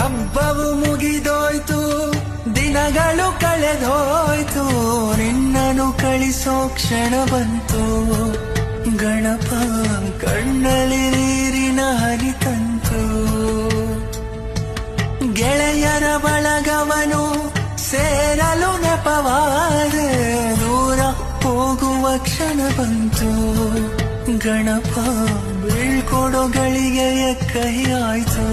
ಹಬ್ಬವು ಮುಗಿದೋಯ್ತು, ದಿನಗಳು ಕಳೆದೋಯ್ತು, ನಿನ್ನನು ಕಳಿಸೋ ಕ್ಷಣ ಬಂತು. ಗಣಪ ಕಣ್ಣಲ್ಲಿ ನೀರಿನ ಹರಿತಂತು. ಗೆಳೆಯರ ಬಳಗವನು ಸೇರಲು ನೆಪವಾದೆ, ದೂರ ಹೋಗುವ ಕ್ಷಣ ಬಂತು. ಗಣಪ ಬೀಳ್ಕೊಡೋ ಗಳಿಗೆಯ ಕೈ ಆಯ್ತು.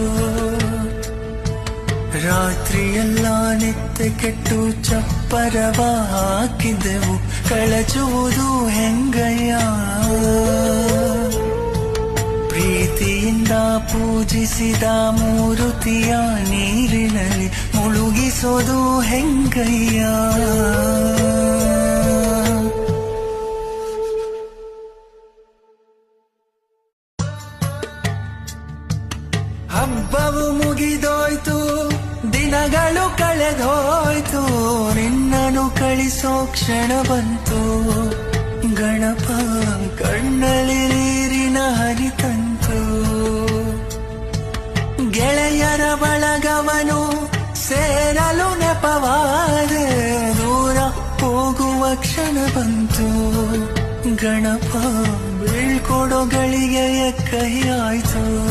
ರಾತ್ರಿಯೆಲ್ಲ ನಿತ್ಯ ಕೆಟ್ಟು ಚಪ್ಪರವ ಹಾಕಿದೆವು, ಕಳಚುವುದು ಹೆಂಗಯ್ಯ. ಪ್ರೀತಿಯಿಂದ ಪೂಜಿಸಿದ ಮೂರುತಿಯ ನೀರಿನಲ್ಲಿ ಮುಳುಗಿಸೋದು ಹೆಂಗಯ್ಯ. ಹಬ್ಬವು ಮುಗಿದೋಯ್ತು, ದಿನಗಳು ಕಳೆದೋಯ್ತು, ನಿನ್ನನು ಕಳಿಸೋ ಕ್ಷಣ ಬಂತು. ಗಣಪ ಕಣ್ಣಲ್ಲಿ ನೀರಿನ ಹರಿತಂತು. ಗೆಳೆಯರ ಬಳಗವನು ಸೇರಲು ನೆಪವಾದೆ, ದೂರ ಹೋಗುವ ಕ್ಷಣ ಬಂತು. ಗಣಪ ಬೀಳ್ಕೊಡೋ ಗಳಿಗೆಯ ಕೈ ಆಯ್ತು.